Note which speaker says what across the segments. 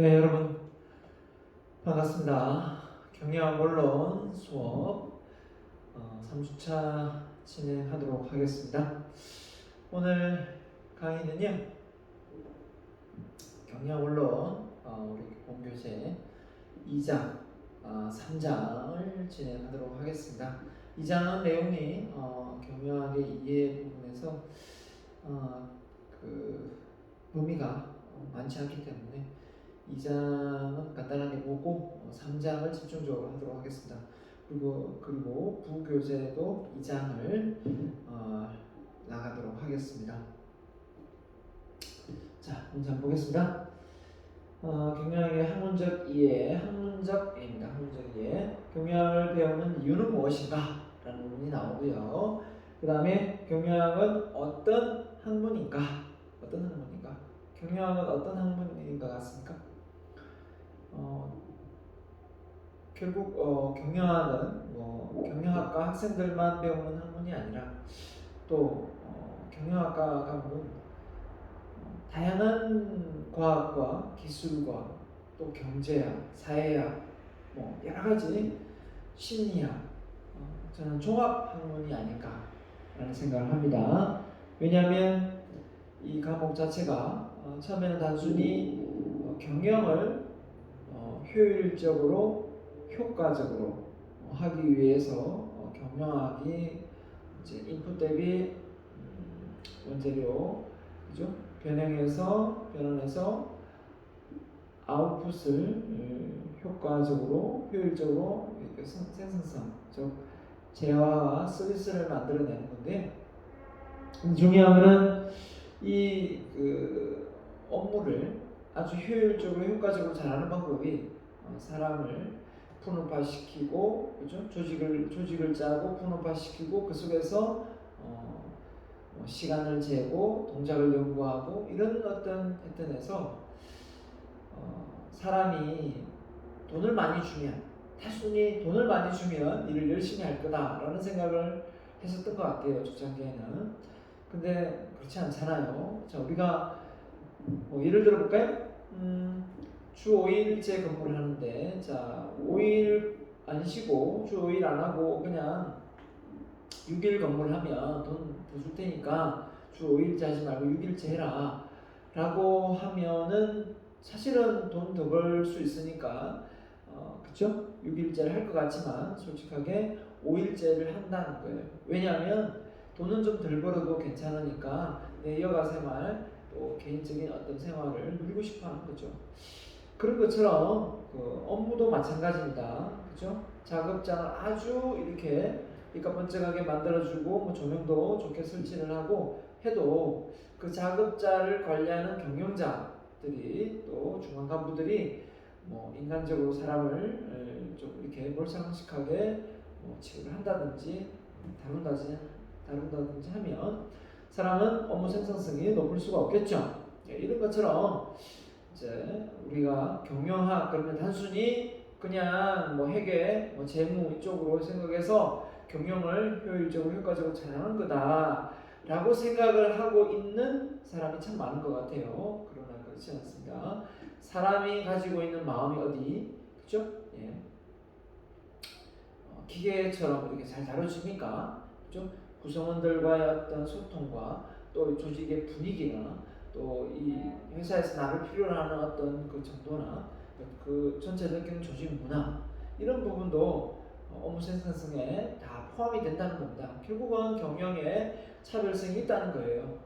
Speaker 1: 네, 여러분 반갑습니다. 경영원론 수업 3주차 진행하도록 하겠습니다. 오늘 강의는요, 경영원론 우리 본교재 2장, 3장을 진행하도록 하겠습니다. 2장은 내용이 경영학의 이해 부분에서 그 의미가 많지 않기 때문에 2장은 간단하게 보고 3장을 집중적으로 하도록 하겠습니다. 그리고 부교재도 2장을 나가도록 하겠습니다. 자, 문제 한번 보겠습니다. 경영학의 학문적 이해입니다. 학문적 이해. 경영학을 배우는 이유는 무엇인가? 라는 부분이 나오고요. 그 다음에 경영학은 어떤 학문인가? 경영학은 어떤 학문인가 같습니까? 결국 경영학은 경영학과 학생들만 배우는 학문이 아니라 또 경영학과가 다양한 과학과 기술과 또 경제학, 사회학, 여러 가지 심리학, 저는 종합 학문이 아닐까라는 생각을 합니다. 왜냐하면 이 과목 자체가 처음에는 단순히 경영을 효율적으로 효과적으로 하기 위해서 경영학이 이제 인풋 대비 원재료 그죠? 변환해서 아웃풋을 효과적으로 효율적으로 이렇게 생산성 즉 재화와 서비스를 만들어내는 건데, 중요한 것은 이 업무를 아주 효율적으로 효과적으로 잘하는 방법이 사람을 분업화시키고, 그죠? 조직을 짜고 분업화시키고 그 속에서 시간을 재고 동작을 연구하고 이런 어떤 패턴에서 사람이 돈을 많이 주면, 단순히 돈을 많이 주면 일을 열심히 할 거다라는 생각을 했었던 것 같아요, 초창기에는. 근데 그렇지 않잖아요. 자, 우리가 예를 들어 볼까요? 주 5일째 근무를 하는데, 자, 5일 안 쉬고 주 5일 안 하고 그냥 6일 근무를 하면 돈 더 줄 테니까 주 5일째 하지 말고 6일째 해라 라고 하면은 사실은 돈 더 벌 수 있으니까 그쵸? 6일째를 할 것 같지만 솔직하게 5일째를 한다는 거예요. 왜냐하면 돈은 좀 덜 벌어도 괜찮으니까 내 여가 생활 또 개인적인 어떤 생활을 누리고 싶어 하는 거죠. 그런 것처럼 업무도 마찬가지입니다. 그죠? 작업장을 아주 이렇게 번쩍하게 만들어주고 조명도 좋게 설치를 하고 해도 그 작업자를 관리하는 경영자들이 또 중간 간부들이 인간적으로 사람을 좀 이렇게 몰상식하게 취급을 한다든지 다룬다든지 하면 사람은 업무 생산성이 높을 수가 없겠죠. 이런 것처럼 이제 우리가 경영학 그러면 단순히 그냥 회계, 재무 이쪽으로 생각해서 경영을 효율적으로 효과적으로 잘하는 거다라고 생각을 하고 있는 사람이 참 많은 것 같아요. 그러나 그렇지 않습니다. 사람이 가지고 있는 마음이 어디, 그렇죠? 예. 기계처럼 이렇게 잘 다뤄집니까? 그렇죠? 구성원들과의 어떤 소통과 또 조직의 분위기나 또 이 회사에서 나를 필요로 하는 어떤 그 정도나 그 전체적인 조직 문화 이런 부분도 업무 생산성에 다 포함이 된다는 겁니다. 결국은 경영에 차별성이 있다는 거예요.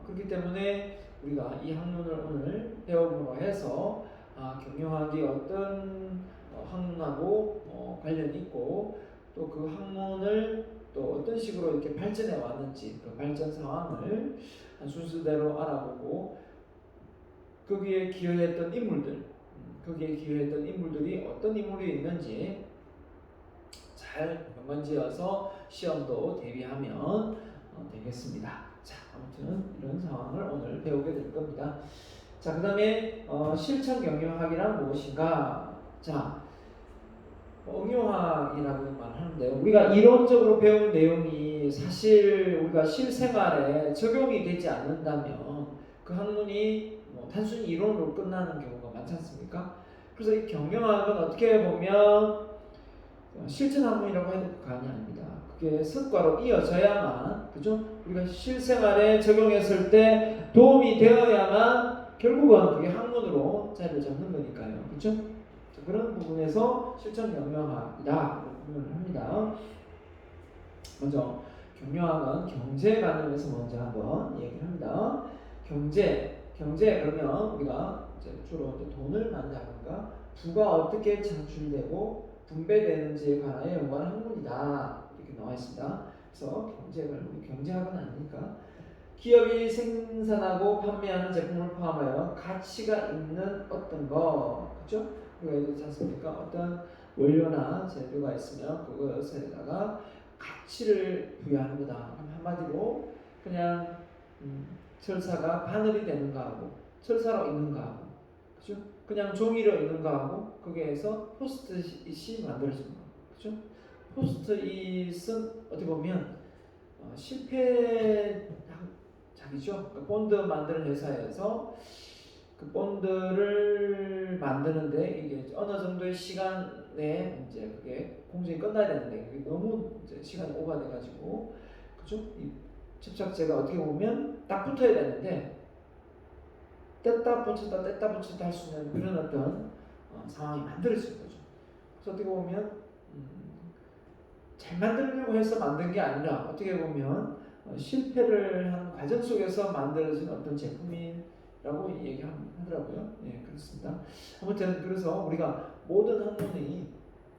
Speaker 1: 그렇기 때문에 우리가 이 학문을 오늘 배움으로 해서 경영학이 어떤 학문하고 관련이 있고 또 그 학문을 또 어떤 식으로 이렇게 발전해 왔는지 그 발전 상황을 순서대로 알아보고 거기에 기여했던 인물들이 어떤 인물이 있는지 잘 연관지어서 시험도 대비하면 되겠습니다. 자, 아무튼 이런 상황을 오늘 배우게 될 겁니다. 자, 그 다음에 실천 경영학이란 무엇인가? 자, 응용학이라고 말하는데요. 우리가 이론적으로 배운 내용이 사실 우리가 실생활에 적용이 되지 않는다면 그 학문이 단순히 이론으로 끝나는 경우가 많지 않습니까? 그래서 이 경영학은 어떻게 보면 실천 학문이라고 해도 과언이 아닙니다. 그게 성과로 이어져야만, 그죠? 우리가 실생활에 적용했을 때 도움이 되어야만 결국은 그게 학문으로 자리를 잡는 거니까요. 그죠? 그런 부분에서 실천 경영학이다 구분을 합니다. 먼저 경영학은 경제 관련해서 먼저 한번 얘기를 합니다. 경제 그러면 우리가 이제 주로 이제 돈을 만나는가, 부가 어떻게 창출되고 분배되는지에 관하여 연구하는 학문이다 이렇게 나와 있습니다. 그래서 우리 경제학은 아니니까 기업이 생산하고 판매하는 제품을 포함하여 가치가 있는 어떤 거, 그렇죠? 우리가 얘기하지 않습니까? 어떤 원료나 재료가 있으면 그것에다가 가치를 부여하는 거다. 한마디로 그냥 철사가 바늘이 되는 거하고 철사로 있는 거하고, 그렇죠? 그냥 종이로 있는 거하고 거기에서 포스트잇이 만들어지는 거, 그렇죠? 포스트잇은 어떻게 보면 실패 작이죠. 그 본드 만드는 회사에서 그 본드를 만드는데 이게 어느 정도의 시간 내에 이제 그게 공정이 끝나야 되는데 그게 너무 이제 시간이 오버돼가지고, 그죠? 이 접착제가 어떻게 보면 딱 붙어야 되는데 뗐다 붙였다 할 수 있는 그런 어떤 상황이 만들어진 거죠. 그래서 어떻게 보면 잘 만들려고 해서 만든 게 아니라 어떻게 보면 실패를 한 과정 속에서 만들어진 어떤 제품이라고 얘기하더라고요. 예, 그렇습니다. 아무튼 그래서 우리가 모든 학문이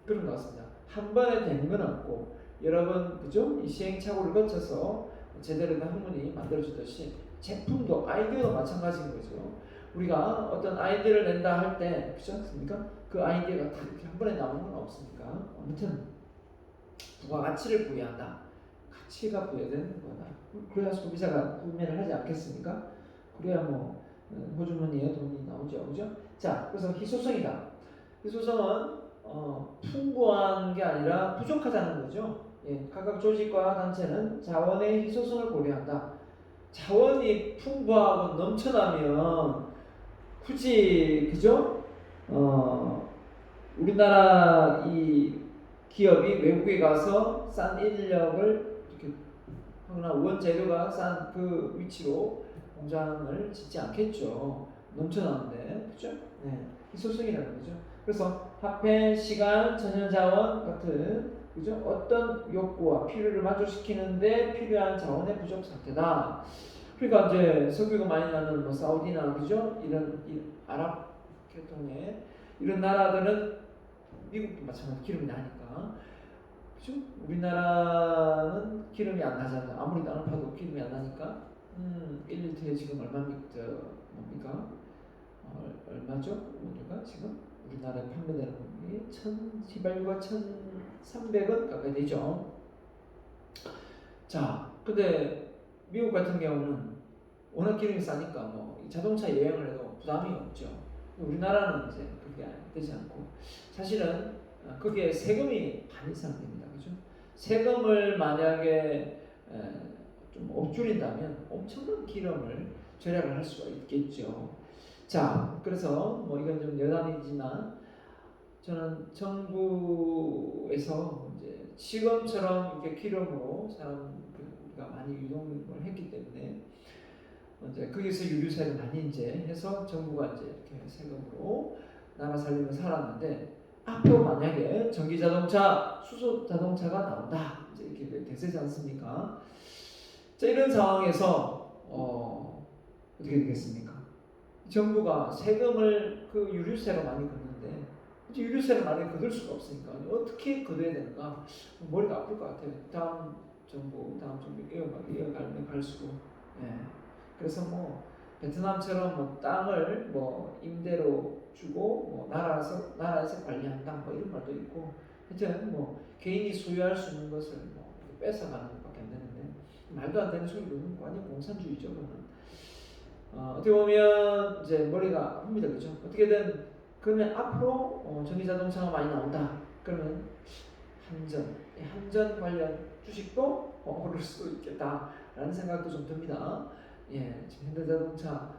Speaker 1: 그런 것 같습니다. 한 번에 되는 건 없고 여러 번, 그죠? 이 시행착오를 거쳐서 제대로 된 학문이 만들어지듯이 제품도 아이디어도 마찬가지인 거죠. 우리가 어떤 아이디어를 낸다 할 때, 그렇지 않습니까? 그 아이디어가 다 이렇게 한 번에 나오는 건 없으니까. 아무튼 부가가치를 부여한다. 가치가 부여되는 거다. 그래야 소비자가 구매를 하지 않겠습니까? 그래야 뭐 호주머니에 돈이 나오죠, 그죠? 자, 그래서 희소성이다. 희소성은 풍부한 게 아니라 부족하다는 거죠. 예, 각각 조직과 단체는 자원의 희소성을 고려한다. 자원이 풍부하고 넘쳐나면 굳이, 그죠? 우리나라 이 기업이 외국에 가서 싼 인력을 이렇게 하거나 원재료가 싼 그 위치로 공장을 짓지 않겠죠. 넘쳐나는데, 그죠? 네, 희소성이라는 거죠. 그래서 화폐, 시간, 천연자원 같은, 그죠? 어떤 욕구와 필요를 만족시키는데 필요한 자원의 부족 상태다. 그러니까 이제 석유가 많이 나는 뭐 사우디나, 그죠? 이런 아랍 계통의 이런 나라들은 미국도 마찬가지로 기름이 나니까, 그죠? 우리나라는 기름이 안 나잖아요. 아무리 나는 파도 기름이 안 나니까 1리터에 지금 얼마입니까? 뭡니까? 얼마죠? 우리가 지금 우리나라에 판매되는 게 휘발유가 1,300원 가까이 되죠. 자, 근데 미국 같은 경우는 워낙 기름이 싸니까 뭐 자동차 여행을 해도 부담이 없죠. 우리나라는 이제 그게 되지 않고, 사실은 거기에 세금이 반 이상 됩니다. 그죠? 세금을 만약에 좀 엎줄인다면 엄청난 기름을 절약을 할 수가 있겠죠. 자, 그래서 뭐 이건 좀 여담이지만 저는 정부에서 이제 지금처럼 이렇게 기름으로 우리가 많이 유동을 했기 때문에 이제 거기서 유류세를 많이 이제 해서 정부가 이제 이렇게 세금으로 나라 살림을 살았는데, 앞으로 만약에 전기 자동차, 수소 자동차가 나온다, 이제 이렇게 대세지 않습니까? 자, 이런 상황에서 어떻게 되겠습니까? 정부가 세금을 그 유류세로 많이 걷는데 이제 유류세를 많이 거둘 수가 없으니까 어떻게 거둬야 되는가, 머리가 아플 것 같아요. 다음 정부 이어가면 갈수록. 예. 그래서 뭐 베트남처럼 뭐 땅을 뭐 임대로 주고 뭐 나라에서 관리한다 뭐 이런 말도 있고, 하여튼 뭐 개인이 소유할 수 있는 것을 뭐 뺏어가는 것밖에 안 되는데 말도 안 되는 소리로는 완전 공산주의죠. 어떻게 보면 이제 머리가 아픕니다, 그죠? 어떻게든 그러면 앞으로 전기 자동차가 많이 나온다. 그러면 한전 관련 주식도 오를 수도 있겠다라는 생각도 좀 듭니다. 예, 지금 현대자동차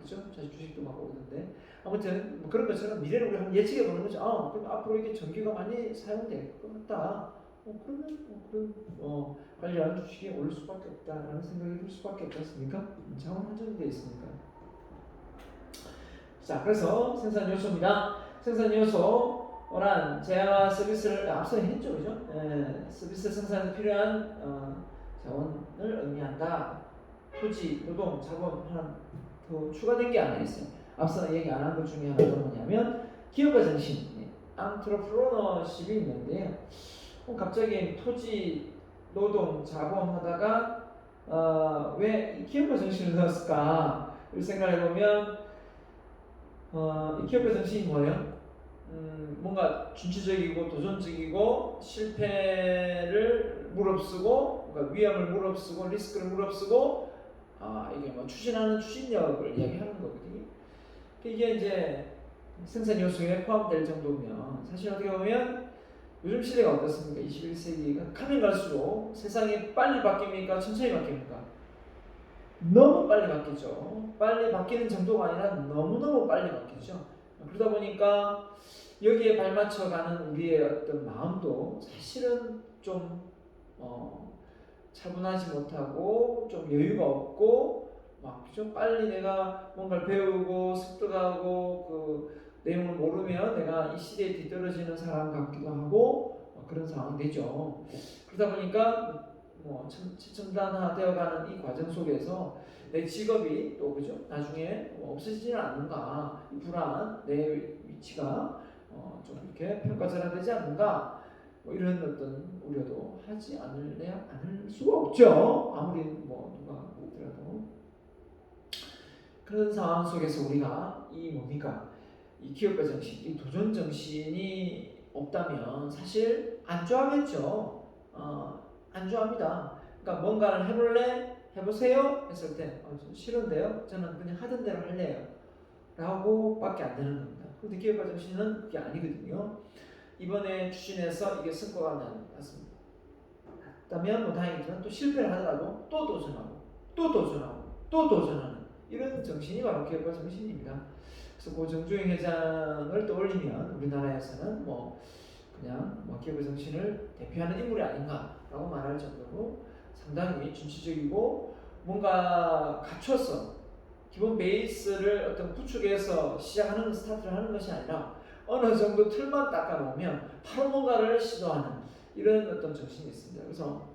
Speaker 1: 그죠? 사실 주식도 막 오르는데 아무튼 뭐 그런 것처럼 미래를 우리 한번 예측해 보는 거죠. 그럼 앞으로 이게 전기가 많이 사용될 것 같다. 그러면 그런 관련 주식이 오를 수밖에 없다라는 생각이 들 수밖에 없지 않습니까? 자원 한정돼 있으니까. 자, 그래서 생산 요소입니다. 생산 요소란 제약과 서비스를 앞서 했죠, 그죠? 서비스 생산에 필요한 자원을 의미한다. 토지, 노동, 자본 하나 더 추가된 게 하나 있어요. 앞서 얘기 안 한 것 중에 하나가 뭐냐면 기업가 정신, 안트로프로너십이 있는데요. 갑자기 토지, 노동, 자본 하다가 왜 이 기업가 정신을 넣었을까? 이 생각을 해보면 이 기업가 정신이 뭐예요? 뭔가 준치적이고 도전적이고 실패를 무릅쓰고 그러니까 위험을 무릅쓰고 리스크를 무릅쓰고 이게 뭐 추진하는 추진력을 이야기하는 거거든요. 이게 이제 생산 요소에 포함될 정도면 사실 어떻게 보면 요즘 시대가 어떻습니까? 21세기가 가면 갈수록 세상이 빨리 바뀝니까? 천천히 바뀝니까? 너무 빨리 바뀌죠. 빨리 바뀌는 정도가 아니라 너무너무 빨리 바뀌죠. 그러다 보니까 여기에 발맞춰가는 우리의 어떤 마음도 사실은 좀 차분하지 못하고 좀 여유가 없고 막 그죠? 빨리 내가 뭔가를 배우고 습득하고 그 내용을 모르면 내가 이 시대에 뒤떨어지는 사람 같기도 하고 그런 상황이 되죠. 그러다 보니까 최첨단화되어가는 이 과정 속에서 내 직업이 또 그죠? 나중에 없어지지는 않는가, 이 불안, 내 위치가 좀 이렇게 평가절하되지 않는가, 이런 어떤 우려도 하지 않을 수가 없죠. 아무리 누가 그러더라도. 그런 상황 속에서 우리가 이 뭡니까? 이 기업가 정신, 이 도전 정신이 없다면 사실 안주하겠죠. 안주합니다. 그러니까 뭔가를 해볼래? 해보세요? 했을 때 싫은데요? 저는 그냥 하던 대로 할래요. 라고 밖에 안 되는 겁니다. 근데 기업가 정신은 그게 아니거든요. 이번에 추진해서 이게 성과가 났습니다. 다면 다행이지만 또 실패를 하더라도 또 도전하고 또 도전하고 또 도전하는 이런 정신이 바로 기업가 정신입니다. 그래서 그 정주행 회장을 떠올리면 우리나라에서는 그냥 기업가 정신을 대표하는 인물이 아닌가라고 말할 정도로 상당히 준치적이고 뭔가 갖춰서 기본 베이스를 어떤 구축해서 시작하는 스타트를 하는 것이 아니라 어느 정도 틀만 닦아놓으면 바로 뭔가를 시도하는 이런 어떤 정신이 있습니다. 그래서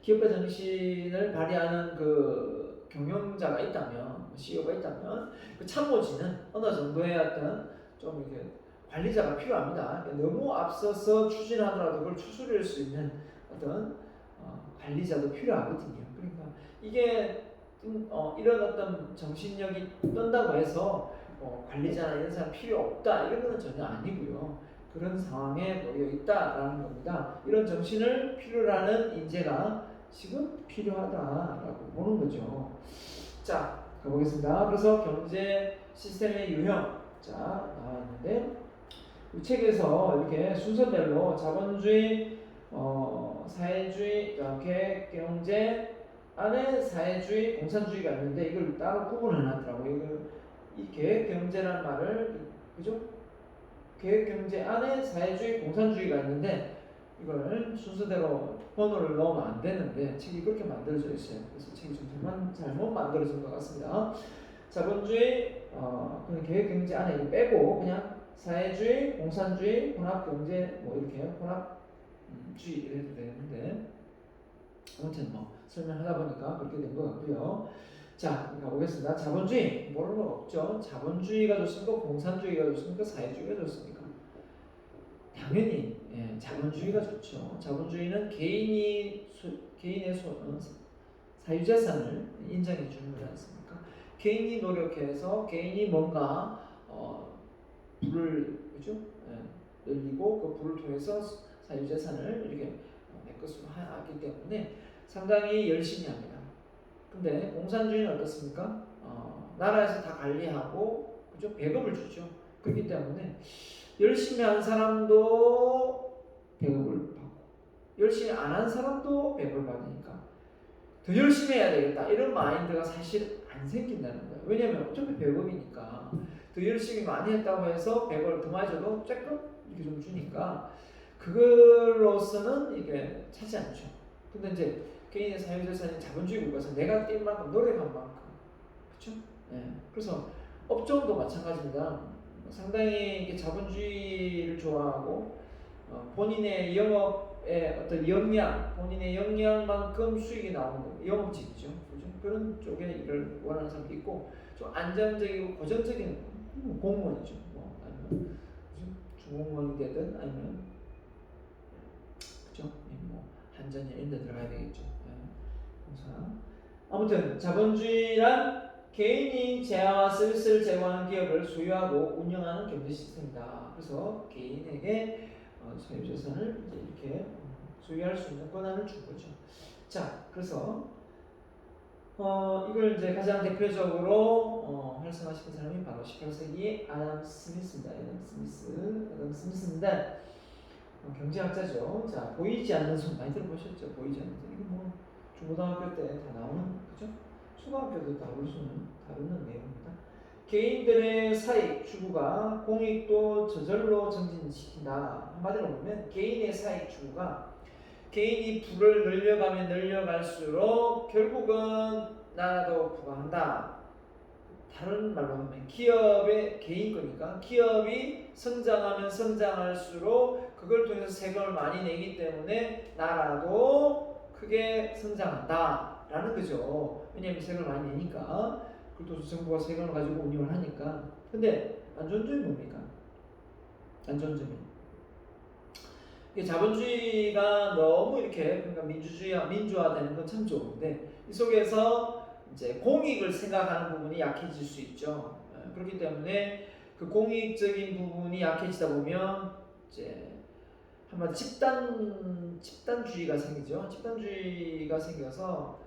Speaker 1: 기업가 정신을 발휘하는 그 경영자가 있다면, CEO가 있다면 그 참모진은 어느 정도의 어떤 좀 이렇게 관리자가 필요합니다. 너무 앞서서 추진하더라도 그걸 추스릴 수 있는 어떤 관리자도 필요하거든요. 그러니까 이게 이런 어떤 정신력이 떤다고 해서 관리자나 이런 사람 필요 없다 이런 건 전혀 아니고요. 그런 상황에 놓여 있다라는 겁니다. 이런 정신을 필요로 하는 인재가 지금 필요하다라고 보는 거죠. 자, 가보겠습니다. 그래서 경제 시스템의 유형 나와 있는데 이 책에서 이렇게 순서대로 자본주의, 사회주의, 계획 경제 안에 사회주의, 공산주의가 있는데 이걸 따로 구분해 놨더라고요. 이 계획 경제라는 말을 그죠? 계획 경제 안에 사회주의, 공산주의가 있는데 이걸 순서대로 번호를 넣으면 안 되는데 책이 그렇게 만들어져 있어요. 그래서 책이 좀 잘못 만들어진 것 같습니다. 자본주의, 계획 경제 안에 이거 빼고 그냥 사회주의, 공산주의, 혼합경제 이렇게 혼합주의 이래도 되는데 아무튼 설명하다 보니까 그렇게 된 것 같고요. 자, 가보겠습니다. 자본주의 모르는 건 없죠. 자본주의가 좋습니까? 공산주의가 좋습니까? 사회주의가 좋습니까? 당연히 자본주의가 좋죠. 자본주의는 개인의 사유재산을 인정해 주는 거지 않습니까? 개인이 노력해서 개인이 뭔가 불을 그죠? 늘리고 그 불을 통해서 사유재산을 이렇게 내 것으로 하기 때문에 상당히 열심히 합니다. 근데 공산주의는 어떻습니까? 나라에서 다 관리하고 그죠? 배급을 주죠. 그렇기 때문에 열심히 한 사람도 배급을 받고 열심히 안 한 사람도 배급을 받으니까 더 열심히 해야 되겠다 이런 마인드가 사실 안 생긴다는 거예요. 왜냐면 어차피 100억이니까 더 열심히 많이 했다고 해서 100억을 더 많이 줘도 조금 이렇게 좀 주니까 그걸로서는 이게 차지 않죠. 근데 이제 개인의 사유재산이 자본주의 국가에서 내가 뛴 만큼 노력한 만큼 그렇죠? 네. 그래서 업종도 마찬가지입니다. 상당히 이게 자본주의를 좋아하고 본인의 영업의 어떤 역량, 본인의 역량만큼 수익이 나오는 영업직이죠. 그죠? 그런 쪽에 일을 원하는 사람도 있고 좀 안정적이고 고정적인 공무원이죠. 뭐 아니면 중공무원이 되든 아니면 그죠? 뭐 한전이나 이런 데 들어가야 되겠죠. 네. 아무튼 자본주의란 개인이 재화와 서비스를 제공하는 기업을 소유하고 운영하는 경제 시스템이다. 그래서 개인에게 소유재산을 이렇게 소유할 수 있는 권한을 준 거죠. 자, 그래서 이걸 이제 가장 대표적으로 활성화시킨 사람이 바로 18세기 아담 스미스입니다. 아담 스미스인데 경제학자죠. 자, 보이지 않는 손 많이 들어보셨죠? 보이지 않는 손. 이거 뭐 중고등학교 때 다 나오는 거죠. 초등학교도 다루는 내용입니다. 개인들의 사익 추구가 공익도 저절로 정진시킨다. 한마디로 보면 개인의 사익 추구가 개인이 부를 늘려가면 늘려갈수록 결국은 나라도 부강한다. 다른 말로 하면 기업의 개인 거니까 기업이 성장하면 성장할수록 그걸 통해서 세금을 많이 내기 때문에 나라도 크게 성장한다 라는 거죠. 왜냐하면 세금을 많이 내니까. 그리고 또 정부가 세금을 가지고 운영을 하니까. 근데 안 좋은 점이 뭡니까? 안 좋은 점이 자본주의가 너무 이렇게 그러니까 민주화되는 건 참 좋은데 이 속에서 이제 공익을 생각하는 부분이 약해질 수 있죠. 그렇기 때문에 그 공익적인 부분이 약해지다 보면 이제 한마디 집단주의가 생기죠. 집단주의가 생겨서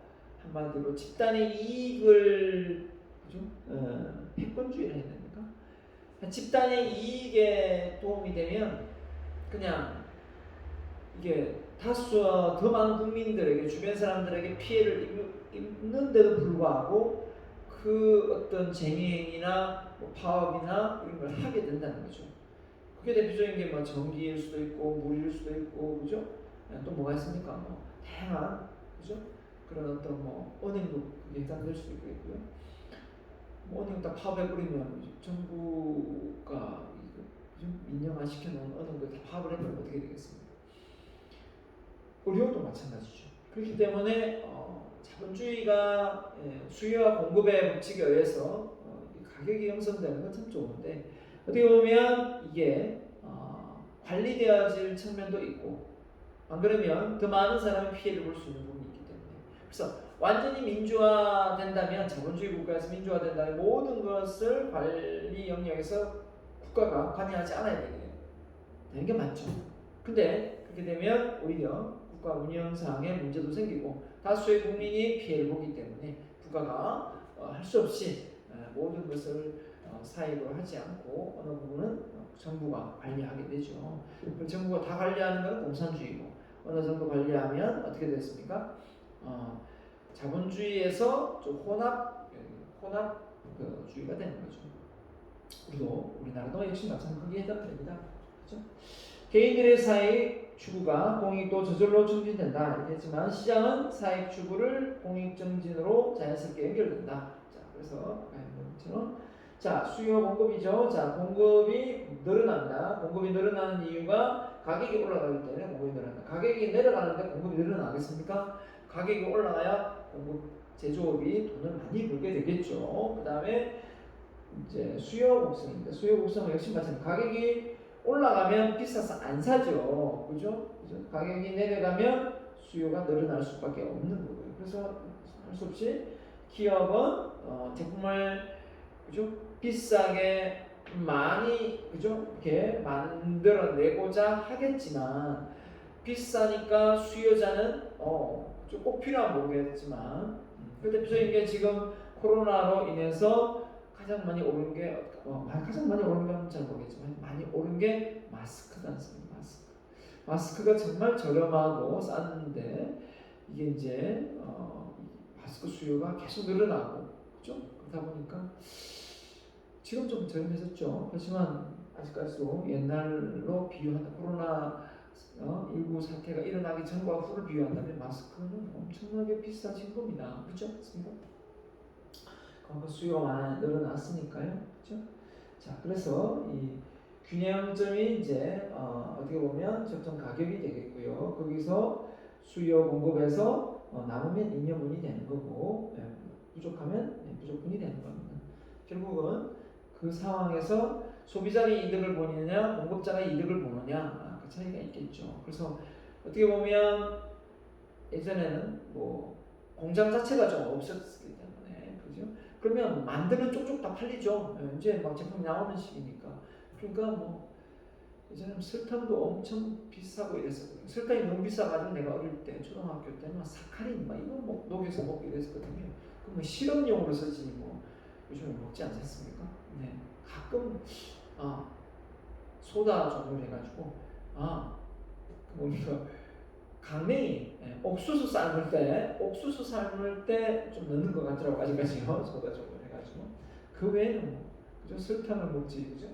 Speaker 1: 한마디로 집단의 이익을 그죠? 패권주의를 해야 됩니까? 집단의 이익에 도움이 되면 그냥 이게 다수와 더 많은 국민들에게 주변 사람들에게 피해를 입는데도 불구하고 그 어떤 쟁의행위나 뭐 파업이나 이런 걸 하게 된다는 거죠. 그게 대표적인 게 뭐 전기일 수도 있고 물일 수도 있고 그죠? 또 뭐가 있습니까? 뭐 다양한 그죠? 그런 어떤 뭐 은행도 예상될 수도 있고요. 뭐 은행 다 파업해버리면 정부가 그죠? 민영화 시켜놓은 은행도 다 파업을 해버리면 어떻게 되겠습니까? 의료도 마찬가지죠. 그렇기 때문에 자본주의가 수요와 공급의 법칙에 의해서 가격이 형성되는 건 참 좋은데 어떻게 보면 이게 관리되어질 측면도 있고 안 그러면 더 많은 사람이 피해를 볼 수 있는 부분이 있기 때문에 그래서 완전히 민주화된다면 자본주의 국가에서 민주화된다면 모든 것을 관리 영역에서 국가가 관여하지 않아야 되는 게 맞죠. 근데 그렇게 되면 오히려 국가 운영상의 문제도 생기고 다수의 국민이 피해를 보기 때문에 국가가 할 수 없이 모든 것을 사익으로 하지 않고 어느 부분은 정부가 관리하게 되죠. 정부가 다 관리하는 것은 공산주의고 어느 정도 관리하면 어떻게 됐습니까? 자본주의에서 좀 혼합주의가 되는 거죠. 그리고 우리나라도 역시 마찬가지에 해당됩니다. 그렇죠? 개인들의 사익 추구가 공익도 저절로 증진된다 이렇게 했지만 시장은 사익 추구를 공익 증진으로 자연스럽게 연결된다. 자, 그래서 자 수요 공급이죠. 자 공급이 늘어난다. 공급이 늘어나는 이유가 가격이 올라가기 때문에 공급이 늘어난다. 가격이 내려가는데 공급이 늘어나겠습니까? 가격이 올라가야 공급 제조업이 돈을 많이 벌게 되겠죠. 그 다음에 이제 수요 곡선입니다. 수요 곡선은 역시 마찬가지. 가격이 올라가면 비싸서 안 사죠. 그죠? 가격이 내려가면 수요가 늘어날 수밖에 없는 거고요. 그래서 할 수 없이 기업은 제품을 그죠? 비싸게 많이 그죠? 이렇게 만들어내고자 하겠지만 비싸니까 수요자는 꼭 필요한 모르겠지만 그 대표적인 게 지금 코로나로 인해서 가장 많이 오른 게 가장 많이 오른 건 잘 모르겠지만 많이 오른 게 마스크가 않습니까? 마스크가 정말 저렴하고 쌌는데 이게 이제 마스크 수요가 계속 늘어나고 그죠? 그러다 보니까 지금 좀 저렴해졌죠. 하지만 아직까지도 옛날로 비유한다. 코로나 19 사태가 일어나기 전과 후를 비교한다면 마스크는 엄청나게 비싸진 겁니다. 그렇죠? 맞습니까? 그만큼 수요가 늘어났으니까요. 그렇죠? 자, 그래서 이 균형점이 이제 어떻게 보면 적정 가격이 되겠고요. 거기서 수요 공급에서 남으면 잉여분이 되는 거고 부족하면 부족분이 되는 겁니다. 결국은 그 상황에서 소비자의 이득을 보느냐 공급자가 이득을 보느냐 그 차이가 있겠죠. 그래서 어떻게 보면 예전에는 뭐 공장 자체가 좀 없었기 때문에 그죠? 그러면 만들면 쪽쪽 다 팔리죠. 이제 막 제품 나오는 시기니까. 그러니까 뭐 예전에 설탕도 엄청 비싸고 이랬었거든요. 설탕이 너무 비싸가지고 내가 어릴 때 초등학교 때는 막 사카린 막 이거 뭐 녹여서 먹고 이랬었거든요. 그럼 뭐 실험용으로 쓰지 뭐 요즘에 먹지 않습니까? 네. 가끔 소다 종류를 해가지고 뭡니까 강냉이 옥수수 삶을 때 좀 넣는 것 같더라고 아직까지요. 소다 종류를 해가지고 그 외에는 뭐 그죠 설탕을 먹지 그죠?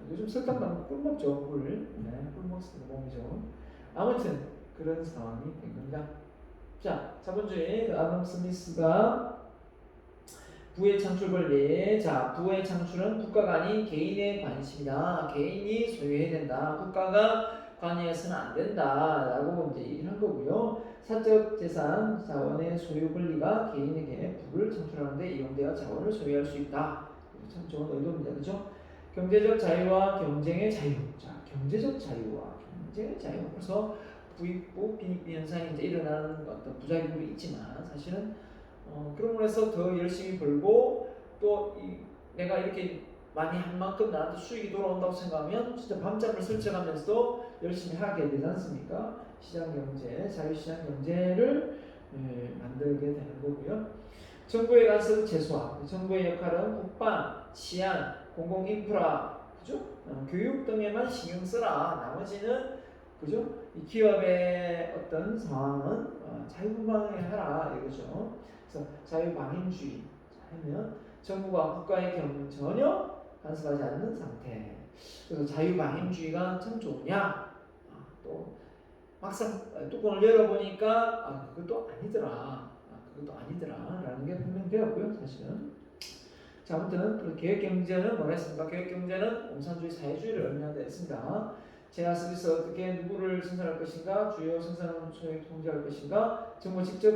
Speaker 1: 요즘 설탕 말고 꿀 먹죠 꿀. 네, 꿀 먹으면 몸이 좋은. 아무튼 그런 상황이 된 겁니다. 자 자본주의 그 아담 스미스가 부의 창출 권리. 자, 부의 창출은 국가가 아닌 개인의 관심이다. 개인이 소유해야 된다. 국가가 관여해서는 안 된다. 라고 이제 얘기를 한 거고요. 사적 재산, 자원의 소유 권리가 개인에게 부를 창출하는데 이용되어 자원을 소유할 수 있다. 참 좋은 의도입니다. 그죠? 경제적 자유와 경쟁의 자유. 자, 경제적 자유와 경쟁의 자유. 그래서 부익부, 빈익빈 현상이 이제 일어나는 어떤 부작용도 있지만 사실은 그러고 해서 더 열심히 벌고 또 내가 이렇게 많이 한 만큼 나한테 수익이 돌아온다고 생각하면 진짜 밤잠을 설쳐가면서도 열심히 하게 되지 않습니까? 시장경제, 자유시장 경제를 만들게 되는 거고요. 정부의 간섭 최소화. 정부의 역할은 국방, 치안, 공공인프라, 그죠? 교육 등에만 신경 써라. 나머지는 그죠? 이 기업의 어떤 상황은 자유분방하라 이거죠. 그래서 자유방임주의 하면 정부가 국가의 경영 전혀 간섭하지 않는 상태. 그래서 자유방임주의가 참 좋으냐? 또 막상 뚜껑을 열어보니까 그것도 아니더라. 그것도 아니더라라는 게 분명되었고요, 사실은. 자, 아무튼 개혁경제는 뭐라 했습니까? 개혁경제는 공산주의 사회주의를 의미한다 했습니다. 제야 서비스 어떻게 누구를 생산할 것인가, 주요 생산원 소액 통제할 것인가, 정부 직접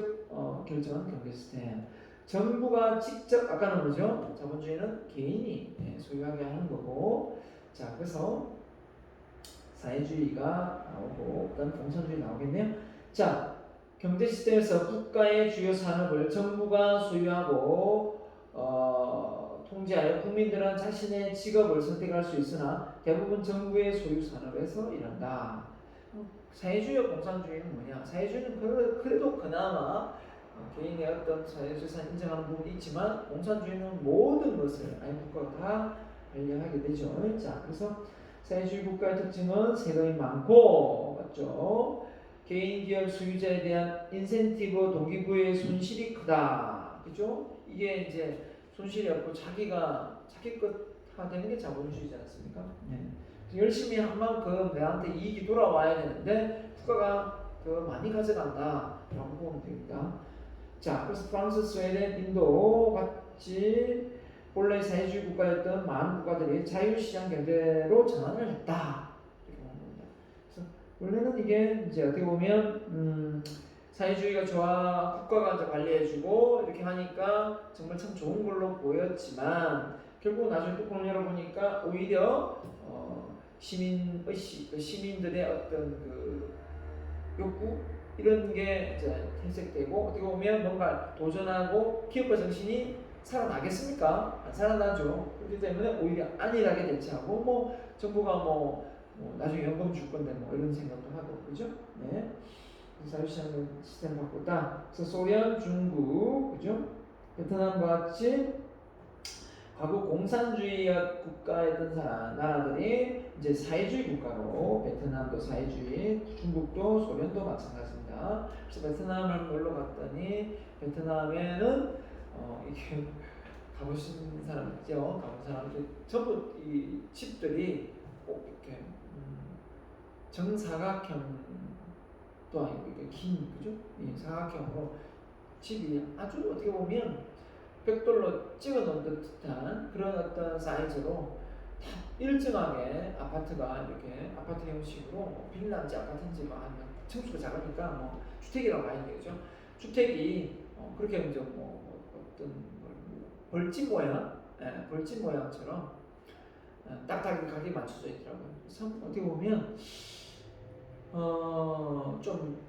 Speaker 1: 결정하는 경제 시스템. 정부가 직접 아까는 뭐죠? 자본주의는 개인이 소유하게 하는 거고, 자 그래서 사회주의가 나오고 그다음 공산주의 나오겠네요. 자 경제 시스템에서 국가의 주요 산업을 정부가 소유하고 통제하여 국민들은 자신의 직업을 선택할 수 있으나 대부분 정부의 소유 산업에서 일한다. 사회주의와 공산주의는 뭐냐? 사회주의는 그래도 그나마 개인의 어떤 사회재산 인정하는 부분이 있지만 공산주의는 모든 것을 아니 국가가 다 관리하게 되죠. 자, 그래서 사회주의 국가의 특징은 세금이 많고 맞죠? 개인 기업 소유자에 대한 인센티브 동기부여의 손실이 크다. 그죠? 이게 이제 손실이 없고 자기 것화 되는 게 자본주의지 않습니까? 네. 열심히 한 만큼 내한테 이익이 돌아와야 되는데 국가가 더 많이 가져간다라고 보면 됩니다. 자, 그래서 프랑스, 스웨덴, 인도 같이 본래 사회주의 국가였던 많은 국가들이 자유시장 경제로 전환을 했다. 이렇게 보는 겁니다. 그래서 원래는 이게 이제 어떻게 보면 사회주의가 좋아 국가가 이제 관리해주고 이렇게 하니까 정말 참 좋은 걸로 보였지만 결국 나중에 뚜껑을 열어보니까 오히려 시민들의 어떤 그 욕구 이런 게 이제 퇴색되고 어떻게 보면 뭔가 도전하고 기업가 정신이 살아나겠습니까? 안 살아나죠. 그렇기 때문에 오히려 안일하게 대처하고 뭐 정부가 뭐 나중에 연금 줄 건데 뭐 이런 생각도 하고 그죠? 네. 자유시장 시스템 바꿨다. 그래서 소련, 중국, 그죠? 베트남과 같이 과거 공산주의 국가였던 나라들이 이제 사회주의 국가로 베트남도 사회주의, 중국도 소련도 마찬가지입니다. 그래서 베트남을 놀러 갔더니 베트남에는 이게 가보신 사람 있죠? 가본 사람들 전부 이 집들이 꼭 이렇게 정사각형도 아니고 이게 긴 그죠? 이 사각형으로 집이 아주 어떻게 보면 벽돌로 찍어놓은 듯한 그런 어떤 사이즈로 다 일정하게 아파트가 이렇게 아파트 형식으로 뭐 빌라인지 아파트인지 뭐 아니면 층수가 작으니까 뭐 주택이라고 봐야 되겠죠. 주택이 그렇게 이제 뭐 어떤 벌집 모양, 벌집 모양처럼 딱딱하게 각이 맞춰져 있더라고요. 그래서 어떻게 보면 좀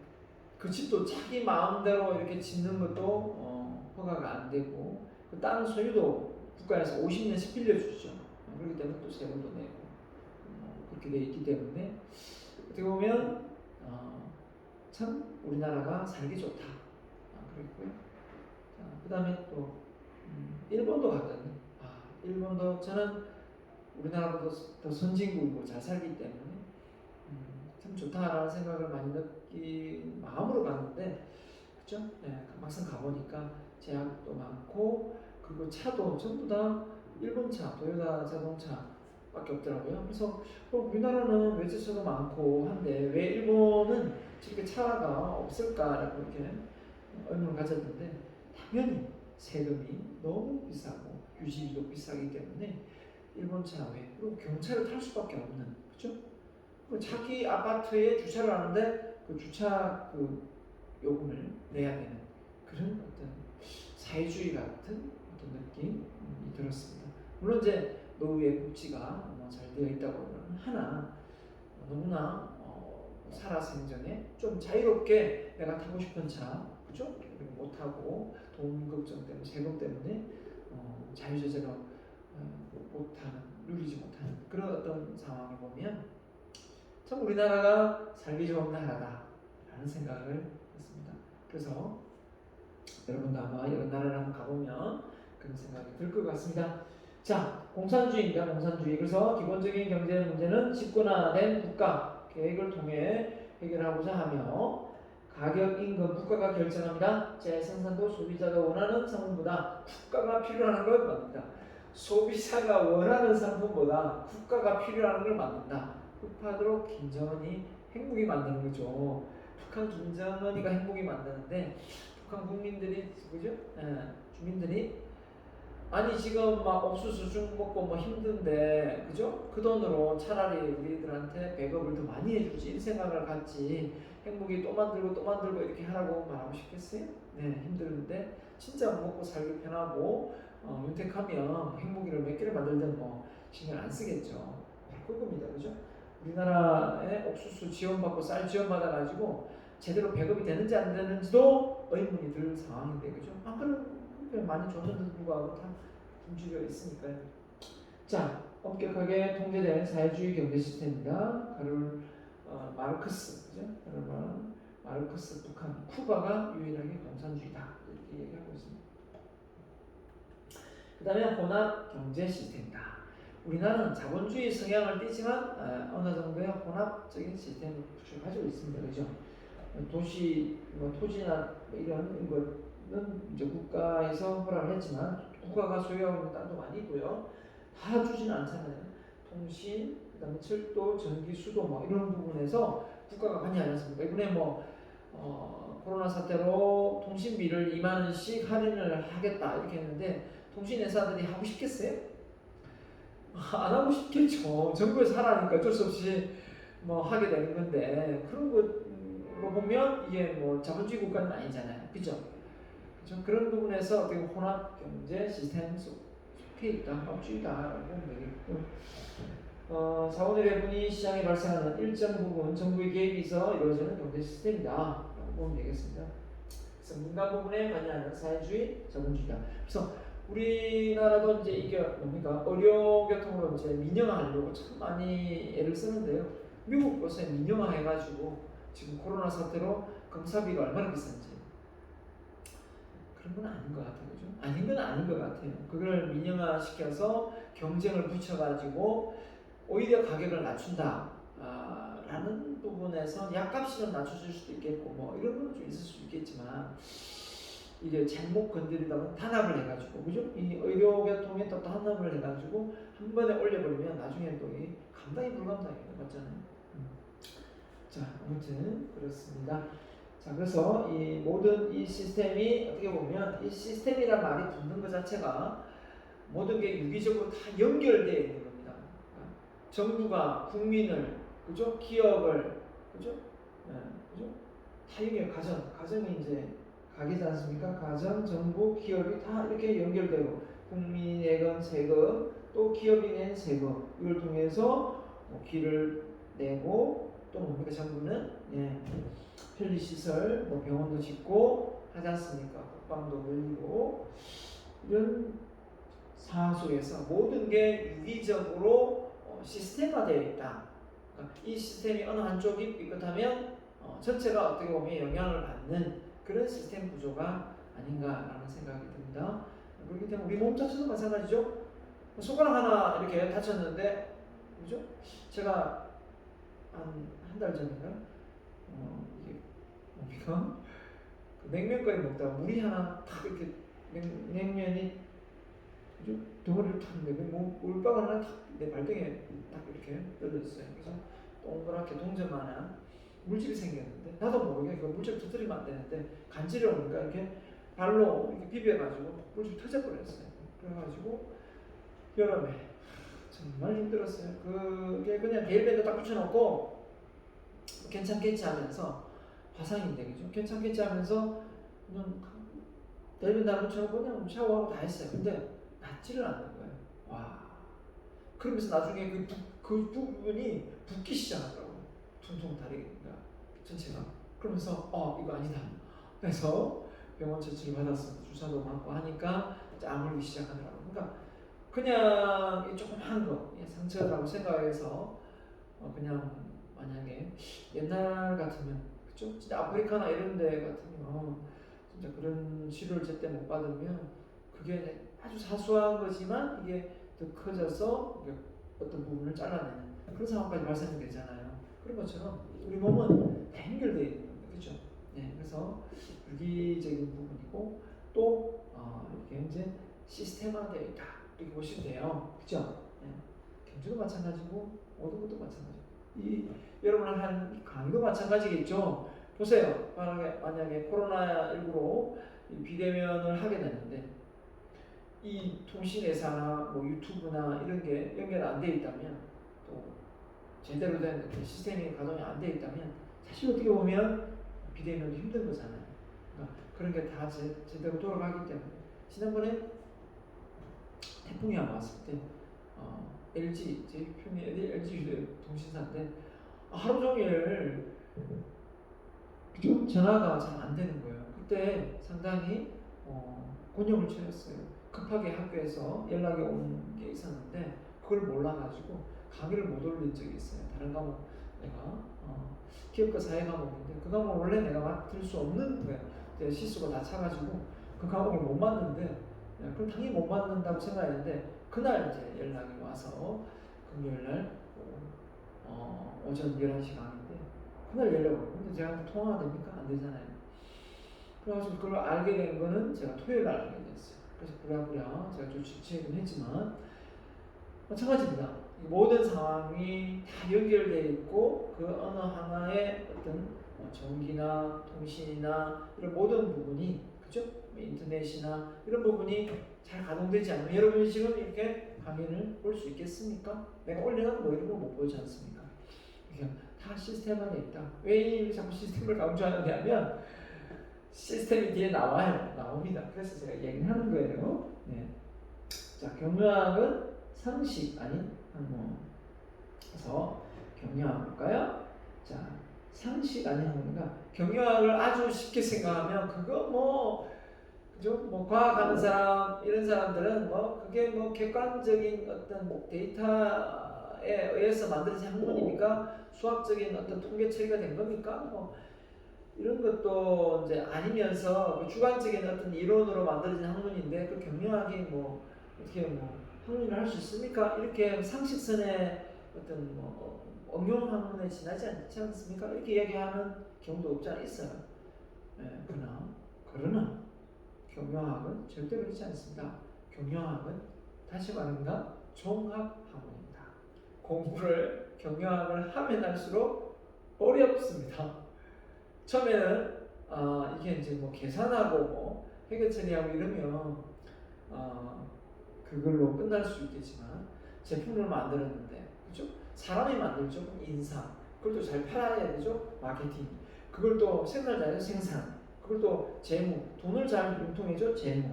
Speaker 1: 그 집도 자기 마음대로 이렇게 짓는 것도 허가가 안 되고 그 땅 소유도 국가에서 50년씩 빌려주죠. 그렇기 때문에 또 세금도 내고 그렇게 돼 있기 때문에 어떻게 보면 참 우리나라가 살기 좋다. 그랬고요. 그 다음에 또 일본도 갔더니 일본도 저는 우리나라보다 더 선진국이고 잘 살기 때문에 참 좋다라는 생각을 많이 마음으로 갔는데 그죠? 막상 가보니까 제약도 많고 그리고 차도 전부 다 일본 차, 도요타 자동차밖에 없더라고요. 그래서 우리나라는 외제차도 많고 한데 왜 일본은 저렇게 차가 없을까라고 이렇게 의문을 가졌는데 당연히 세금이 너무 비싸고 유지비도 비싸기 때문에 일본 차 외 그리고 경차를 탈 수밖에 없는 그죠? 자기 아파트에 주차를 하는데 그 주차 그 요금을 내야 되는 그런 어떤 사회주의 같은 어떤 느낌이 들었습니다. 물론 이제 노후의 복지가 잘 되어 있다고는 하나 너무나 살아생전에 좀 자유롭게 내가 타고 싶은 차 그죠? 못 타고 돈 걱정 때문에 세금 때문에 자유자재로 못하는 누리지 못하는 그런 어떤 상황을 보면 참 우리나라가 살기 좋은 나라다라는 생각을 했습니다. 그래서 여러분도 아마 이런 나라를 한번 가보면 그런 생각이 들 것 같습니다. 자, 공산주의입니다. 공산주의. 그래서 기본적인 경제 문제는 집권화된 국가 계획을 통해 해결하고자 하며 가격, 임금, 국가가 결정합니다. 재생산도 소비자가 원하는 상품보다 국가가 필요한 걸 만든다. 소비자가 원하는 상품보다 국가가 필요한 걸 만든다. 흑파도록 김정은이 핵무기 만드는 거죠. 북한 김정은이가 핵무기 만드는데 북한 국민들이 그죠? 주민들이 아니 지금 막 옥수수 죽 먹고 뭐 힘든데 그죠? 그 돈으로 차라리 우리들한테 배급을 더 많이 해주지 이 생각을 갖지 핵무기 또 만들고 이렇게 하라고 말하고 싶겠어요? 네 힘들는데 진짜 먹고 살기 편하고 윤택하면 핵무기를 몇 개를 만들든 뭐 신경 안 쓰겠죠. 그겁니다 그죠? 우리나라에 옥수수 지원받고 쌀 지원받아가지고 제대로 배급이 되는지 안 되는지도 의문이 들 상황인데 그죠? 그럼 많이 줬는데도 불구하고 다 굶주려 있으니까요. 자, 엄격하게 통제된 사회주의 경제 시스템입니다. 가를 마르크스, 그죠? 마르크스 북한, 쿠바가 유일하게 공산주의다 이렇게 얘기하고 있습니다. 그 다음에 혼합 경제 시스템이다. 우리나라는 자본주의 성향을 띠지만 어느 정도의 혼합적인 시스템을 가지고 있습니다. 그죠? 도시, 토지나 이런 것은 이제 국가에서 허락을 했지만 국가가 소유하고 있는 땅도 많이 있고요. 다 주지는 않잖아요. 통신, 그다음에 철도, 전기, 수도 뭐 이런 부분에서 국가가 관여하지 않습니까? 이번에 코로나 사태로 통신비를 2만 원씩 할인을 하겠다 이렇게 했는데 통신회사들이 하고 싶겠어요? 안 하고 싶겠죠. 정부에서 하라니까 어쩔 수 없이 하게 되는 건데 그런 거 보면 이게 자본주의 국가는 아니잖아요. 그죠? 그런 부분에서 어떻게 혼합 경제 시스템 속해 있다, 혼합주의다라고 보면 되겠고, 자원의 배분이 시장에 발생하는 일정 부분 정부의 개입이 있어 이루어지는 경제 시스템이다라고 보면 되겠습니다. 그래서 민간 부분에 관여하는 사회주의, 자본주의다. 그래서 우리나라도 이제 이게 뭡니까? 의료교통으로 이제 민영화하려고 참 많이 애를 쓰는데요. 미국 요새 민영화해가지고 지금 코로나 사태로 검사비가 얼마나 비싼지 그런 건 아닌 것 같아요. 그죠? 아닌 건 아닌 것 같아요. 그걸 민영화 시켜서 경쟁을 붙여가지고 오히려 가격을 낮춘다 라는 부분에서 약값이 좀 낮춰질 수도 있겠고 이런 건 좀 있을 수 있겠지만 이게 잘못 건드리다가 단합을 해가지고, 그죠? 이 의료계통에 또 단합을 해가지고 한 번에 올려버리면 나중에 또 이 감당이 불감당해요. 맞잖아요. 자, 아무튼 그렇습니다. 자, 그래서 이 모든 이 시스템이 어떻게 보면 이 시스템이란 말이 붙는 것 자체가 모든 게 유기적으로 다 연결되어 있는 겁니다. 정부가 국민을, 그죠? 기업을, 그죠? 네, 그죠? 다 연결, 가정이 이제 가게지 않습니까? 가정, 정부, 기업이 다 이렇게 연결되고, 국민이 내건 세금, 또 기업이 낸 세금, 이걸 통해서 뭐 길을 내고, 또 뭡니까? 정부는 편리시설, 뭐 병원도 짓고 하지 않습니까? 국방도 늘리고, 이런 상황 속에서 모든 게 유기적으로 시스템화되어 있다. 그러니까 이 시스템이 어느 한쪽이 삐끗하면 전체가 어떻게 보면 영향을 받는 그런 시스템 구조가 아닌가라는 생각이 듭니다. 그렇기 때문에 우리 몸 자체도 마찬가지죠. 손가락 하나 이렇게 다쳤는데, 그죠? 제가 한 달 전인가 이게 뭡니까? 그 냉면거리 먹다가 물이 하나 탁 이렇게 냉면이, 그죠? 덩어리를 탁 내고 물방울 하나 탁 내 발등에 딱 이렇게 떨어졌어요. 그래서 동그랗게 동전만한 물집이 생겼는데, 나도 모르게 그 물집 터뜨리면 안 되는데 간지러우니까 이렇게 발로 이렇게 비벼가지고 물집이 터져버렸어요. 그래가지고 여름에 정말 힘들었어요. 그게 그냥 베일밴드 딱 붙여놓고 괜찮겠지 하면서, 화상인데 그죠? 괜찮겠지 하면서 그냥 베일밴드 안 붙여놓고 그냥 샤워하고 다 했어요. 근데 낫지를 않는 거예요. 와. 그러면서 나중에 그 부분이 붓기 시작하더라고요. 퉁퉁 다리가 전체가. 그러면서 이거 아니다. 그래서 병원 처치를 받았어요. 주사도 맞고 하니까 이제 아물기 시작하더라고요. 그러니까 그냥 이 조그만 거 상처라고 생각해서 그냥 만약에 옛날 같으면, 그쵸? 진짜 아프리카나 이런 데 같으면 진짜 그런 치료를 제때 못 받으면 그게 아주 사소한 거지만 이게 더 커져서 어떤 부분을 잘라내는 그런 상황까지 발생이 되잖아요. 그런 것처럼 우리 몸은 다 연결되어 있는 겁니다. 그렇죠? 네, 그래서 유기적인 부분이고 또 이렇게 이제 시스템화되어 있다 이렇게 보시면 돼요. 그렇죠? 네. 경주도 마찬가지고 모든 것도 마찬가지고 여러분을 한 강의도 마찬가지겠죠. 보세요. 만약에 코로나19로 비대면을 하게 됐는데 이 통신회사나 뭐 유튜브나 이런 게 연결 안 돼 있다면, 또 제대로 된 시스템이 가동이 안 돼 있다면 사실 어떻게 보면 비대면도 힘든 거잖아요. 그러니까 그런 게 다 제대로 돌아가기 때문에 지난번에 태풍이 왔을 때 LG 제 편이 LG 통신사인데 하루 종일 전화가 잘 안 되는 거예요. 그때 상당히 곤욕을 치렀어요. 급하게 학교에서 연락이 온 게 있었는데 그걸 몰라가지고 강의를 못 올린 적이 있어요. 다른 과목 내가 기업과 사회 과목인데 그 과목 원래 내가 맡을 수 없는 거예요. 실수가 다 차가지고 그 과목을 못 맡는데, 그럼 당연히 못 맡는다고 생각했는데 그날 이제 연락이 와서 금요일날 오전 11시 강의인데 그날 연락을 오고, 근데 제가 통화가 됩니까? 안 되잖아요. 그래가지고 그걸 알게 된 거는 제가 토요일 날 알게 됐어요. 그래서 부랴부랴 제가 좀 취재는 했지만 마찬가지입니다. 모든 상황이 다 연결되어 있고 그 어느 하나의 어떤 전기나 통신이나 이런 모든 부분이, 그죠? 인터넷이나 이런 부분이 잘 가동되지 않으면 여러분이 지금 이렇게 강의를 볼 수 있겠습니까? 내가 올려놓은 뭐 이런 거 못 보지 않습니까? 그러니까 다 시스템 안에 있다. 왜 자꾸 시스템을 강조하느냐면 시스템이 뒤에 나옵니다. 그래서 제가 얘기하는 거예요. 네. 자, 경영학은 상식 아닌 학문. 그래서 경영학 볼까요? 자, 상식 아닌 학문가 경영학을 아주 쉽게 생각하면 그거 그죠? 과학하는 사람 이런 사람들은 그게 객관적인 어떤 데이터에 의해서 만들어진 학문입니까? 수학적인 어떤 통계 처리가 된 겁니까? 이런 것도 이제 아니면서 주관적인 어떤 이론으로 만들어진 학문인데 그 경영학이 어떻게 학문을 할 수 있습니까? 이렇게 상식선의 어떤 응용 학문에 지나지 않지 않습니까? 이렇게 얘기하는 경우도 없지 않아 있어요. 그러나 경영학은 절대 그렇지 않습니다. 경영학은 다시 말합니다. 종합학문입니다. 공부를 경영학을 하면 할수록 어렵습니다. 처음에는 이게 이제 뭐 계산하고 뭐 회계 처리하고 이러면 그걸로 끝날 수 있겠지만 제품을 만들었는데 그죠? 사람이 만들죠. 인사. 그걸 또 잘 팔아야 되죠. 마케팅. 그걸 또 생산을 잘해서 생산. 그걸 또 재무. 돈을 잘 융통해줘. 재무.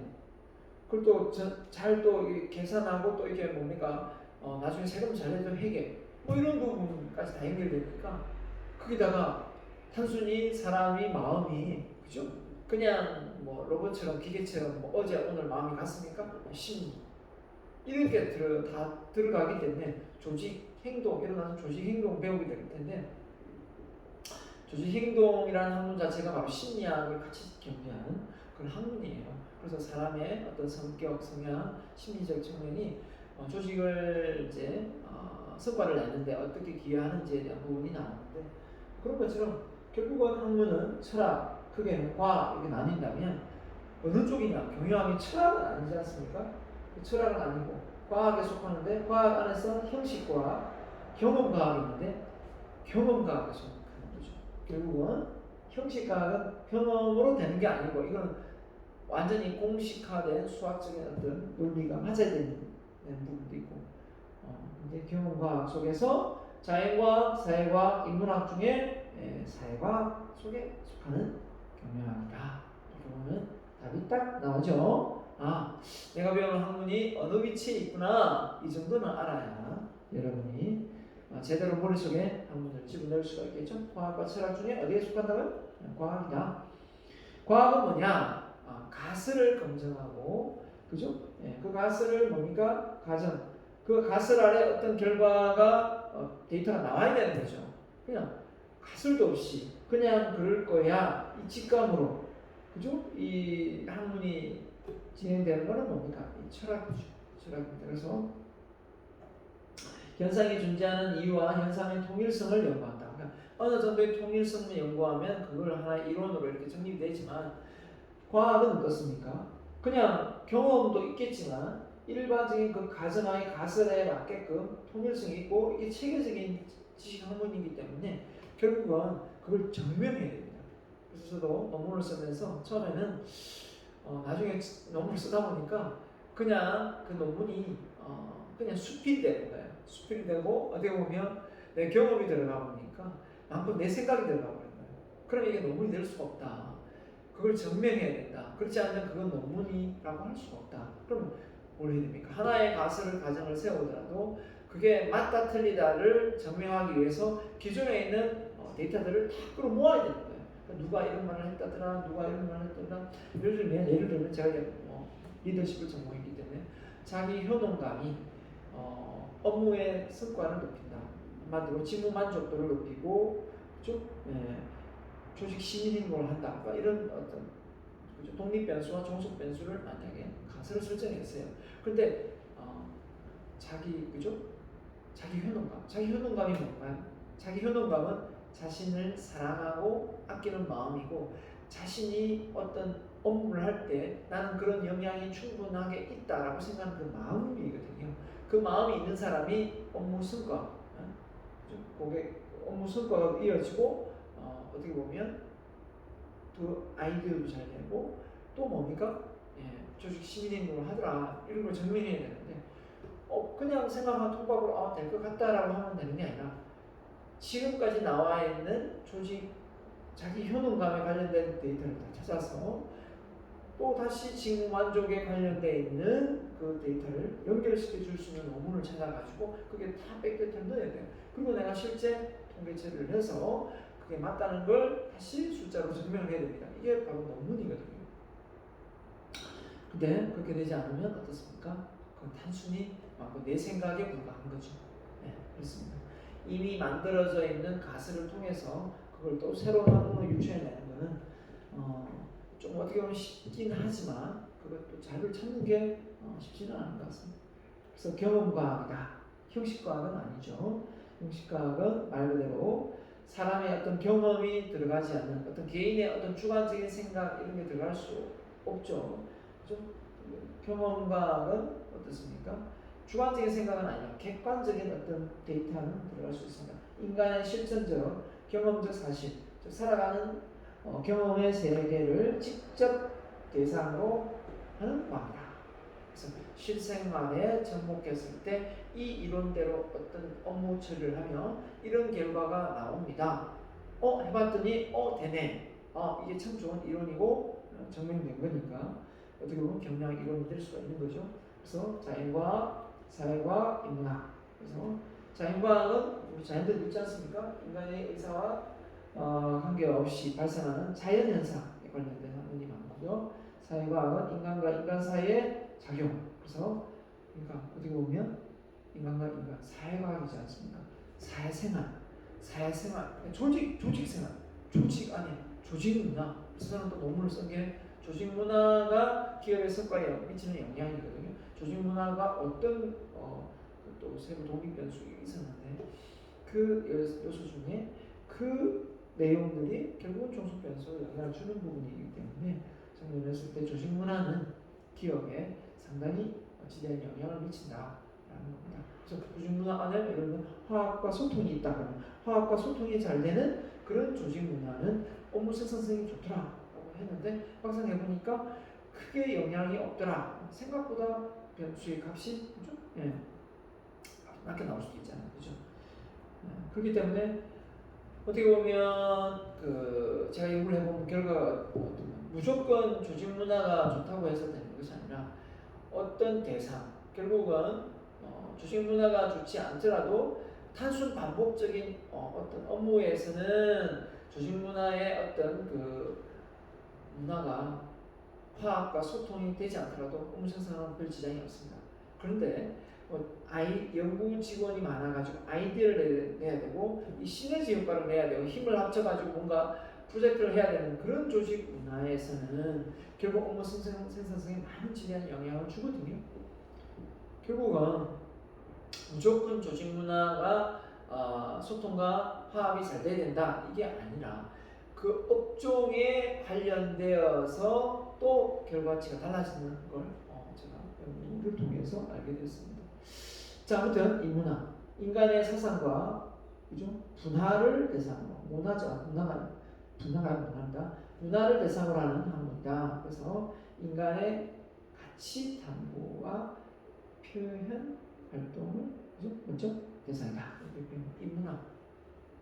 Speaker 1: 그걸 또 잘 또 계산하고 또 이게 뭡니까? 나중에 세금 잘 내줘 회계. 뭐 이런 부분까지 다 연결되니까 거기다가 단순히 사람이 마음이 그죠? 그냥 뭐 로봇처럼 기계처럼 뭐 어제 오늘 마음이 갔습니까? 심리 이런 게 다 들어가기 때문에 조직 행동 일어나는 조직 행동 배우게 될 텐데 조직 행동이라는 학문 자체가 바로 심리학을 같이 겸비하는 그런 학문이에요. 그래서 사람의 어떤 성격, 성향, 심리적 측면이 조직을 이제 성과를 내는데 어떻게 기여하는지에 대한 부분이 나오는데 그런 것처럼 결국은 학문은 철학, 크게는 과학 이렇게 나뉜다면 어느 쪽이냐? 경영학이 철학은 아니지 않습니까? 철학은 아니고 과학에 속하는데 과학 안에서 형식과학, 경험과학이 있는데 경험과학에 속하는 거죠. 결국은 형식과학은 경험으로 되는 게 아니고 이건 완전히 공식화된 수학적인 어떤 논리가 맞아야 되는 부분도 있고 근데 경험과학 속에서 자연과학, 사회과학, 인문학 중에 사회과학 속에 속하는 경영학이다. 이렇게 보면 답이 딱 나오죠. 내가 배우는 학문이 어느 위치에 있구나 이 정도는 알아야 여러분이 제대로 머릿속에 학문을 집어넣을 수가 있겠죠. 과학과 철학 중에 어디에 속한다고요? 과학이다. 과학은 뭐냐? 가설을 검증하고 그죠? 그 가설을 뭡니까? 가정. 그 가설 아래 어떤 결과가 데이터가 나와야 되는 거죠. 그냥 가설도 없이 그냥 그럴 거야 이 직감으로 그죠? 이 학문이 진행되는 거는 뭡니까? 이 철학이죠. 철학입니다. 그래서 현상이 존재하는 이유와 현상의 통일성을 연구한다. 그러니까 어느 정도의 통일성을 연구하면 그걸 하나의 이론으로 이렇게 정립이 되지만 과학은 어떻습니까? 그냥 경험도 있겠지만 일반적인 그 가정의 가설에 맞게끔 통일성이 있고 이게 체계적인 지식 학문이기 때문에 결국은 그걸 증명해야 됩니다. 그래서 저도 논문을 쓰면서 처음에는 나중에 논문을 쓰다 보니까 그냥 그 논문이 그냥 수필이 되는 거예요. 수필이 되고 어떻게 보면 내 경험이 들어가 보니까 많고 내 생각이 들어가 버린 거예요. 그럼 이게 논문이 될 수가 없다. 그걸 증명해야 된다. 그렇지 않으면 그건 논문이라고 할 수가 없다. 그럼 뭘 해야 됩니까? 하나의 가설을 가정을 세우더라도 그게 맞다 틀리다를 증명하기 위해서 기존에 있는 데이터들을 다 끌어모아야 되는 거예요. 그러니까 누가 이런 말을 했다더라, 누가 이런 말을 했다더라. 예를 들면 제가 리더십을 전공했기 때문에 자기 효능감이 업무의 성과를 높인다. 한마디로 직무 만족도를 높이고, 그렇죠? 조직 심의 행동을 한다. 이런 어떤 그죠? 독립 변수와 종속 변수를 만약에 가설을 설정했어요. 그런데 그죠? 자기 효능감이 뭔가요? 자기 효능감은 자신을 사랑하고 아끼는 마음이고 자신이 어떤 업무를 할 때 나는 그런 역량이 충분하게 있다라고 생각하는 그 마음이거든요. 그 마음이 있는 사람이 업무 성과, 업무 성과가 이어지고 어떻게 보면 또 아이디어도 잘 내고 또 뭡니까? 조직 시민행동을 하더라 이런 걸 증명해야 되는데 그냥 생각한 통밥으로 될 것 같다라고 하면 되는 게 아니라 지금까지 나와 있는 조직 자기 효능감에 관련된 데이터를 다 찾아서 또 다시 직무 만족에 관련되어 있는 그 데이터를 연결시켜 줄 수 있는 논문을 찾아가지고 그게 다 백데이터를 넣어야 돼요. 그리고 내가 실제 통계 처리를 해서 그게 맞다는 걸 다시 숫자로 증명을 해야 됩니다. 이게 바로 논문이거든요. 근데 그렇게 되지 않으면 어떻습니까? 그건 단순히 내 생각에 불과한 거죠. 그렇습니다. 이미 만들어져 있는 가설을 통해서 그걸 또 새로운 학문으로 유추해내는 거는 좀 어떻게 보면 쉽긴 하지만 그것도 자료를 찾는 게 쉽지는 않은 것 같습니다. 그래서 경험과학이다. 형식과학은 아니죠. 형식과학은 말 그대로 사람의 어떤 경험이 들어가지 않는 어떤 개인의 어떤 주관적인 생각 이런 게 들어갈 수 없죠. 그죠? 경험과학은 어떻습니까? 주관적인 생각은 아니라 객관적인 어떤 데이터는 들어갈 수 있습니다. 인간의 실천적 경험적 사실, 즉 살아가는 경험의 세계를 직접 대상으로 하는 과학이다. 그래서 실생활에 접목했을 때 이 이론대로 어떤 업무 처리를 하면 이런 결과가 나옵니다. 해봤더니 되네. 이게 참 좋은 이론이고 증명된 거니까 어떻게 보면 경량 이론이 될 수가 있는 거죠. 그래서 자연과학, 사회과학, 인문학. 그래서 자연과학은 우리 자연들 있지 않습니까? 인간의 의사와 관계없이 발생하는 자연현상에 관련된 학문이 많고요. 사회과학은 인간과 인간 사이의 작용. 그래서 그러니까 어떻게 보면 인간과 인간 사회과학이지 않습니까? 사회생활, 조직생활, 조직 안에 조직문화. 그래서 저는 또 논문을 쓴 게 조직문화가 기업의 성과에 미치는 영향이거든요. 조직문화가 어떤 또 세부 독립변수가 있었는데 그 요소 중에 그 내용들이 결국은 종속변수로 영향을 주는 부분이기 때문에 정리했을 때 조직문화는 기업에 상당히 지대한 영향을 미친다라는 겁니다. 그래서 조직문화 안에 예를 들면 화학과 소통이 있다 그러면 화학과 소통이 잘 되는 그런 조직문화는 업무 생산성이 좋더라라고 했는데 막상 해보니까 크게 영향이 없더라. 생각보다 변수의 값이 그죠? 낮게 나올 수도 있잖아요. 그죠? 그렇기 때문에 어떻게 보면 제가 연구를 해본 결과가 무조건 조직 문화가 좋다고 해서 되는 것이 아니라 어떤 대상 결국은 조직 문화가 좋지 않더라도 단순 반복적인 어떤 업무에서는 조직 문화의 어떤 문화가 화학과 소통이 되지 않더라도 업무 생산은 별 지장이 없습니다. 그런데 연구 직원이 많아가지고 아이디어를 내야 되고 이 시너지 효과를 내야 되고 힘을 합쳐가지고 뭔가 프로젝트를 해야 되는 그런 조직 문화에서는 결국 업무 생산성에 많은 지대한 영향을 주거든요. 결국은 무조건 조직 문화가 소통과 화합이 잘 돼야 된다 이게 아니라 그 업종에 관련되어서 또 결과치가 달라지는 걸 제가 연구를 통해서 알게 됐습니다. 자, 아무튼 인문학, 인간의 사상과 그죠? 분화를 대상으로 문화를 대상으로 하는 학문이다. 그래서 인간의 가치 탐구와 표현 활동을 그죠? 먼저 대상이다. 인문학.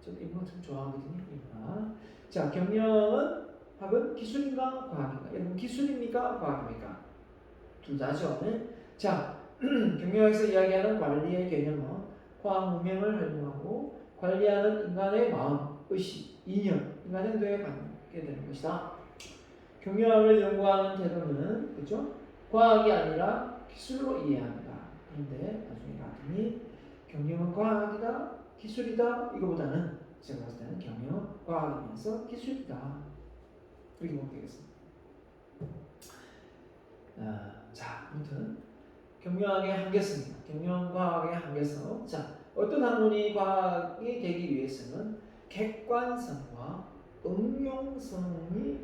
Speaker 1: 저도 인문학 참 좋아하거든요. 인문학. 자, 경영은 학은 기술인가 과학인가? 여러분 기술입니까 과학입니까? 둘 다죠. 네? 자, 경영학에서 이야기하는 관리의 개념은 과학 문명을 활용하고 관리하는 인간의 마음, 의식, 인연, 인간 행동에 관계 되는 것이다. 경영학을 연구하는 태도는 그죠? 과학이 아니라 기술로 이해합니다. 그런데 나중에 봤더니 경영은 과학이다, 기술이다 이거보다는 제가 봤을 때는 경영은 과학이면서 기술이다. 이렇게 보면 되겠습니다. 자, 아무튼 경영학의 한계성입니다. 경영과학의 한계성. 자, 어떤 학문이 과학이 되기 위해서는 객관성과 응용성이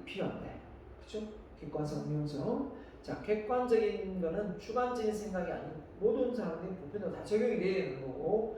Speaker 1: 필요한데, 그렇죠? 객관성, 응용성. 자, 객관적인 거는 주관적인 생각이 아닌 모든 사람들이 보편적으로 다 적용이 되는 거고,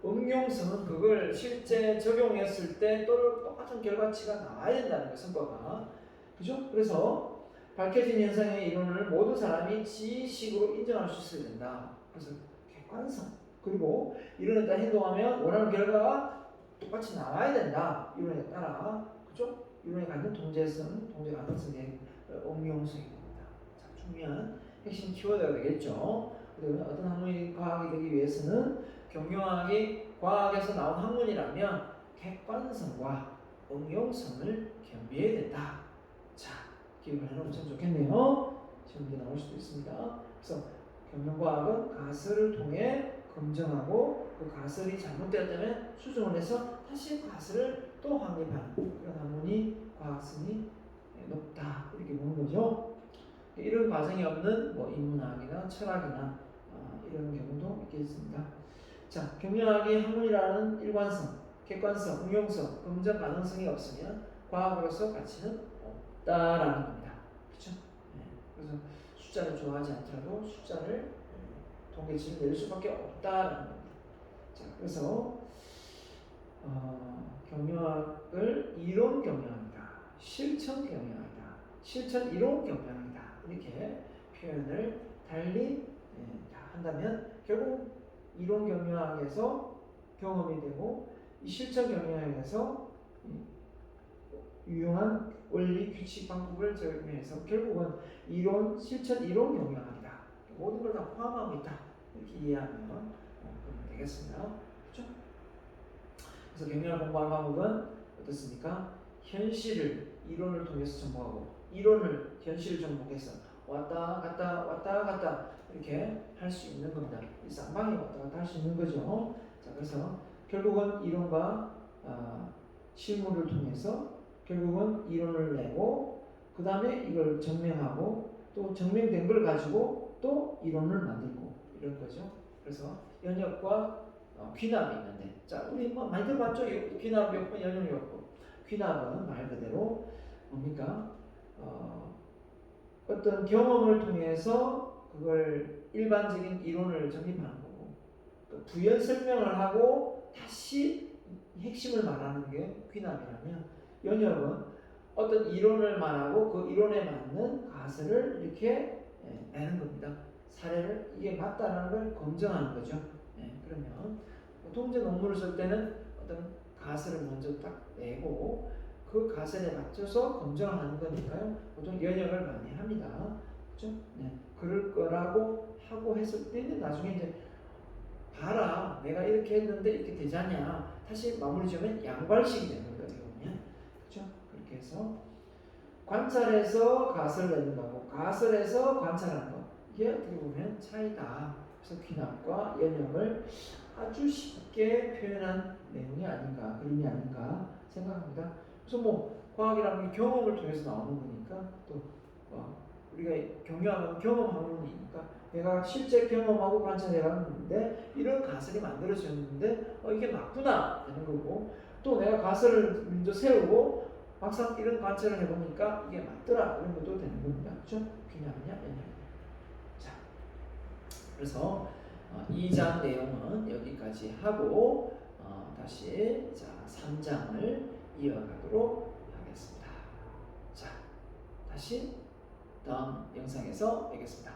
Speaker 1: 응용성은 그걸 실제 적용했을 때 똑같은 결과치가 나와야 된다는 거예요, 성과가. 그죠? 그래서 밝혀진 현상의 이론을 모든 사람이 지식으로 인정할 수 있어야 된다. 그래서 객관성. 그리고 이론에 따라 행동하면 원하는 결과가 똑같이 나와야 된다. 이론에 따라. 그죠? 이론에 갖는 통제성, 통제 가능성의 응용성이 됩니다. 자, 중요한 핵심 키워드가 되겠죠. 그러면 어떤 학문이 과학이 되기 위해서는 경영학이 과학에서 나온 학문이라면 객관성과 응용성을 겸비해야 된다. 자, 기억을 해놓으면 참 좋겠네요. 지금 이게 나올 수도 있습니다. 그래서 경영과학은 가설을 통해 검증하고 그 가설이 잘못되었다면 수정을 해서 다시 가설을 또 확립하는 그런 학문이 과학성이 높다 이렇게 보는 거죠. 이런 과정이 없는 인문학이나 철학이나 이런 경우도 있겠습니다. 자, 경영학이 학문이라는 일관성, 객관성, 응용성, 검증 가능성이 없으면 과학으로서 가치는 없다라는 겁니다. 그렇죠? 네. 숫자를 좋아하지 않더라도 숫자를 통계치를 낼 수밖에 없다라는 겁니다. 자, 그래서 경영학을 이론 경영학이다, 실천 경영학이다, 실천 이론 경영학이다 이렇게 표현을 달리 한다면 결국 이론 경영학에서 경험이 되고 이 실천 경영학에서 유용한 원리, 규칙, 방법을 적용해서 결국은 이론, 실천, 이론 경영학이다. 모든 걸 다 포함하고 있다. 이렇게 이해하면 그러면 되겠습니다. 그렇죠? 그래서 경영을 공부하는 방법은 어떻습니까? 현실을 이론을 통해서 접목하고 이론을 현실을 접목해서 왔다 갔다 왔다 갔다 이렇게 할 수 있는 겁니다. 이 쌍방이 왔다 갔다 할 수 있는 거죠. 자, 그래서 결국은 이론과 실물을 통해서 결국은 이론을 내고 그 다음에 이걸 증명하고 또 증명된 걸 가지고 또 이론을 만들고 이런 거죠. 그래서 연역과 귀납이 있는데, 자, 우리 뭐 많이 들어봤죠? 귀납이었고 연역이었고. 귀납은 말 그대로 뭡니까? 어떤 경험을 통해서 그걸 일반적인 이론을 정립하는 거고, 또 부연 설명을 하고 다시 핵심을 말하는 게 귀납이라면, 연역은 어떤 이론을 말하고 그 이론에 맞는 가설을 이렇게 내는 겁니다. 사례를 이게 맞다라는 걸 검증하는 거죠. 그러면 통제 논문을 쓸 때는 어떤 가설을 먼저 딱 내고 그 가설에 맞춰서 검증을 하는 거니까요. 보통 연역을 많이 합니다. 그렇죠? 그럴 거라고 하고 했을 때는 나중에 이제 봐라, 내가 이렇게 했는데 이렇게 되잖냐. 다시 마무리 지으면 양발식이 되는 거예요. 어떻게 보면. 그렇죠? 그렇게 해서 관찰해서 가설을 내는 거고 가설에서 관찰하는 거. 이게 어떻게 보면 차이다. 그래서 귀납과 연역을 아주 쉽게 표현한 내용이 아닌가, 그림이 아닌가 생각합니다. 그래서 뭐 과학이라는 게 경험을 통해서 나오는 거니까 또 우리가 경영하면 경험 학문이니까 내가 실제 경험하고 관찰해봤는데 이런 가설이 만들어졌는데 이게 맞구나 되는 거고, 또 내가 가설을 먼저 세우고 막상 이런 관찰을 해보니까 이게 맞더라 이런 것도 되는 겁니다. 그렇죠? 귀납이냐 연역이냐. 자, 그래서 2장 내용은 여기까지 하고 다시 자 3장을 이어가도록 하겠습니다. 자, 다시 다음 영상에서 뵙겠습니다.